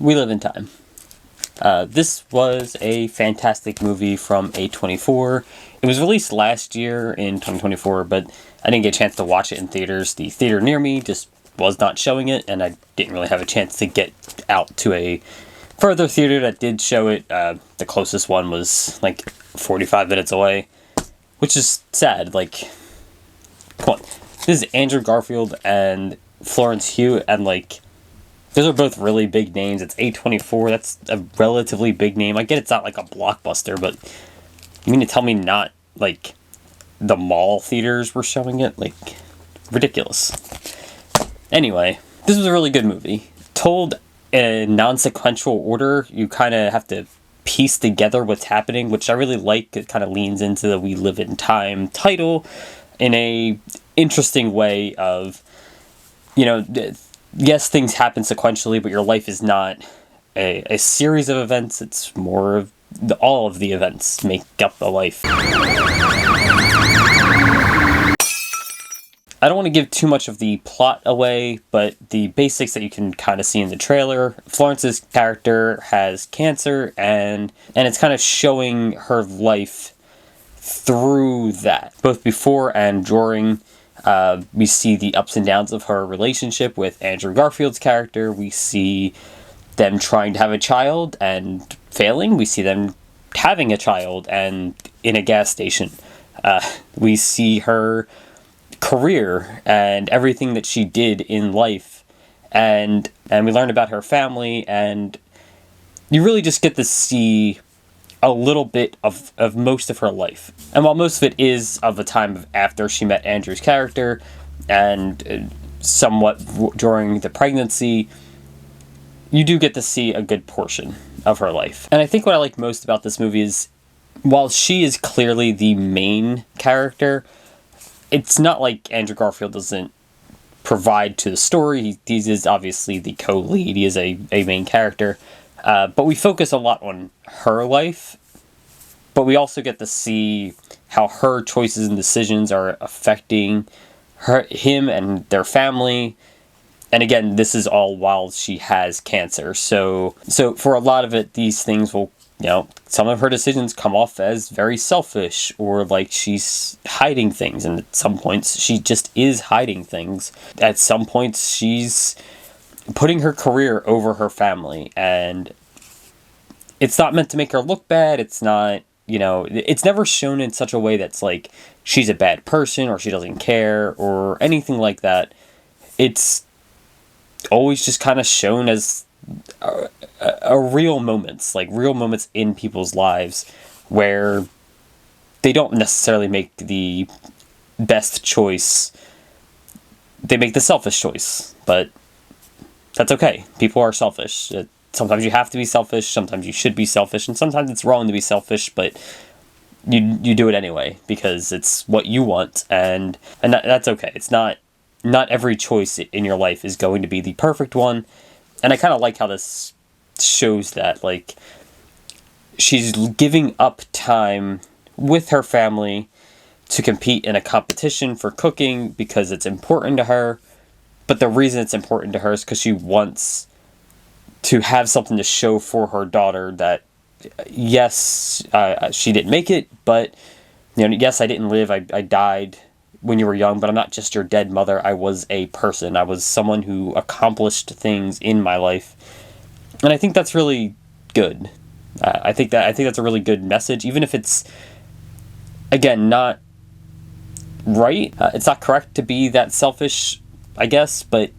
We Live in Time. This was a fantastic movie from A24. It was released last year in 2024, but I didn't get a chance to watch it in theaters. The theater near me just was not showing it, and I didn't really have a chance to get out to a further theater that did show it. The closest one was like 45 minutes away, which is sad. Like, come on. This is Andrew Garfield and Florence Pugh, and like, those are both really big names. It's A24. That's a relatively big name. I get it's not like a blockbuster, but you mean to tell me not like the mall theaters were showing it? Like, ridiculous. Anyway, this was a really good movie. Told in non-sequential order, you kind of have to piece together what's happening, which I really like. It kind of leans into the We Live in Time title in a interesting way of, you know, yes, things happen sequentially, but your life is not a series of events. It's more of all of the events make up a life. I don't want to give too much of the plot away, but the basics that you can kind of see in the trailer. Florence's character has cancer, and it's kind of showing her life through that. Both before and during, we see the ups and downs of her relationship with Andrew Garfield's character. We see them trying to have a child and failing. We see them having a child and in a gas station. We see her career and everything that she did in life, and we learn about her family, and you really just get to see a little bit of most of her life. And while most of it is of a time of after she met Andrew's character and somewhat during the pregnancy, you do get to see a good portion of her life. And I think what I like most about this movie is, while she is clearly the main character, it's not like Andrew Garfield doesn't provide to the story. He is obviously the co-lead. He is a main character. But we focus a lot on her life. But we also get to see how her choices and decisions are affecting him and their family. And again, this is all while she has cancer. So for a lot of it, these things will, you know, some of her decisions come off as very selfish, or like she's hiding things. And at some points, she just is hiding things. At some points, she's putting her career over her family. And it's not meant to make her look bad. It's not, you know, it's never shown in such a way that's like she's a bad person or she doesn't care or anything like that. It's always just kind of shown as a real moments, like real moments in people's lives where they don't necessarily make the best choice. They make the selfish choice, but that's okay. People are selfish. Sometimes you have to be selfish, sometimes you should be selfish, and sometimes it's wrong to be selfish, but you do it anyway because it's what you want, and that's okay. It's not every choice in your life is going to be the perfect one. And I kind of like how this shows that, like, she's giving up time with her family to compete in a competition for cooking because it's important to her. But the reason it's important to her is because she wants to have something to show for her daughter that, yes, she didn't make it, but, you know, yes, I didn't live. I died when you were young, but I'm not just your dead mother. I was a person. I was someone who accomplished things in my life. And I think that's really good. I think that's a really good message, even if it's, again, not right. It's not correct to be that selfish, I guess, but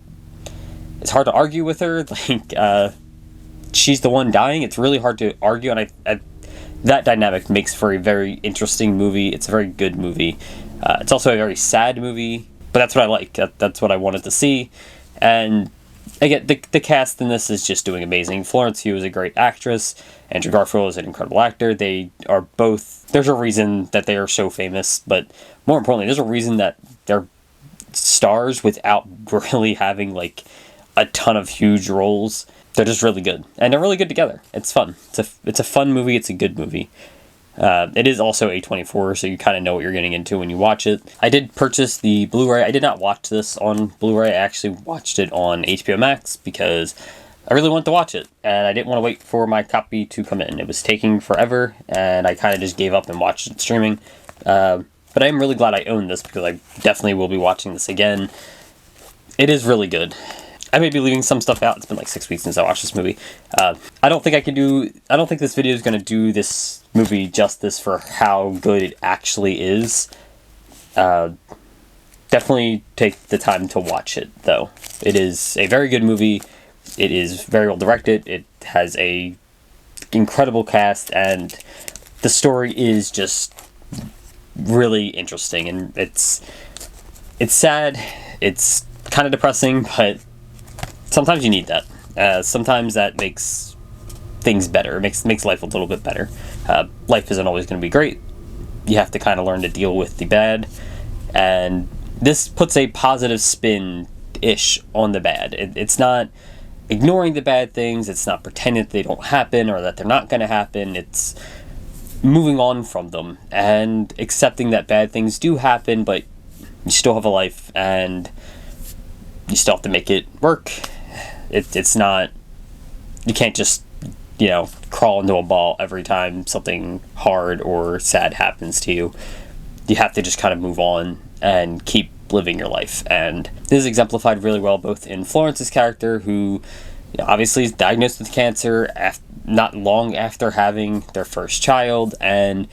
it's hard to argue with her. Like, she's the one dying. It's really hard to argue, and that dynamic makes for a very interesting movie. It's a very good movie. It's also a very sad movie, but that's what I like. That's what I wanted to see. And again, the cast in this is just doing amazing. Florence Pugh is a great actress. Andrew Garfield is an incredible actor. They are both, there's a reason that they are so famous, but more importantly, there's a reason that they're stars without really having like a ton of huge roles. They're just really good, and they're really good together. It's fun. It's a fun movie. It's a good movie. It is also A24, so you kind of know what you're getting into when you watch it. I did purchase the Blu-ray. I did not watch this on Blu-ray. I actually watched it on HBO Max because I really wanted to watch it, and I didn't want to wait for my copy to come in. It was taking forever, and I kind of just gave up and watched it streaming. But I am really glad I own this, because I definitely will be watching this again. It is really good. I may be leaving some stuff out. It's been like 6 weeks since I watched this movie. I don't think this video is going to do this movie justice for how good it actually is. Definitely take the time to watch it, though. It is a very good movie. It is very well directed. It has a incredible cast, and the story is just really interesting. And it's sad. It's kind of depressing, but sometimes you need that. Sometimes that makes things better. It makes life a little bit better. Life isn't always going to be great. You have to kind of learn to deal with the bad, and this puts a positive spin-ish on the bad. It's not ignoring the bad things. It's not pretending that they don't happen or that they're not going to happen. It's moving on from them and accepting that bad things do happen, but you still have a life and you still have to make it work. It's not, you can't just, crawl into a ball every time something hard or sad happens to you. You have to just kind of move on and keep living your life. And this is exemplified really well both in Florence's character, who obviously is diagnosed with cancer not long after having their first child, and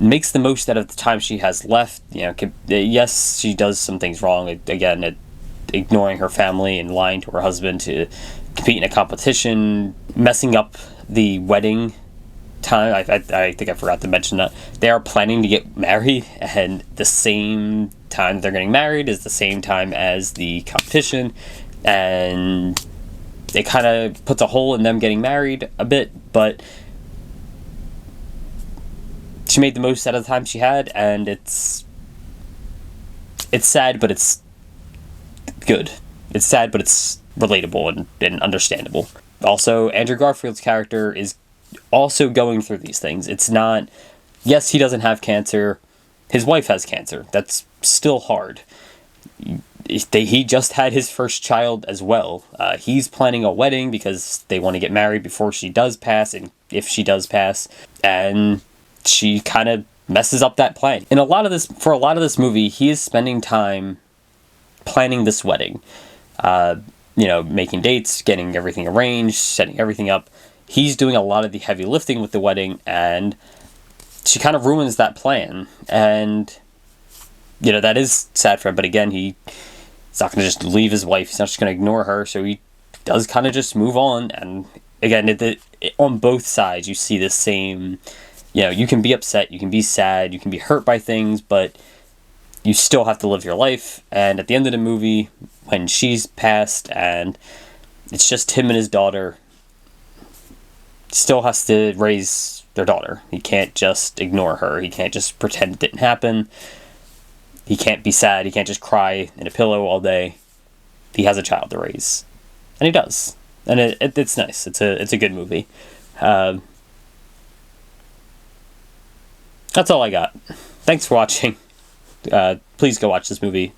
makes the most out of the time she has left. Yes, she does some things wrong. Again, ignoring her family and lying to her husband to compete in a competition, messing up the wedding time. I think I forgot to mention that they are planning to get married, and the same time that they're getting married is the same time as the competition, and it kind of puts a hole in them getting married a bit. But she made the most out of the time she had, and it's sad, but it's good. It's sad, but it's relatable and understandable. Also, Andrew Garfield's character is also going through these things. It's not, yes, he doesn't have cancer. His wife has cancer. That's still hard. He just had his first child as well. He's planning a wedding because they want to get married before she does pass, and if she does pass, and she kind of messes up that plan. For a lot of this movie, he is spending time planning this wedding. Making dates, getting everything arranged, setting everything up. He's doing a lot of the heavy lifting with the wedding, and she kind of ruins that plan. And, that is sad for him. But again, he's not going to just leave his wife. He's not just going to ignore her. So he does kind of just move on. And again, on both sides, you see the same, you can be upset, you can be sad, you can be hurt by things, but you still have to live your life. And at the end of the movie, when she's passed and it's just him and his daughter, still has to raise their daughter. He can't just ignore her. He can't just pretend it didn't happen. He can't be sad. He can't just cry in a pillow all day. He has a child to raise. And he does. And it's nice. It's a good movie. That's all I got. Thanks for watching. Please go watch this movie.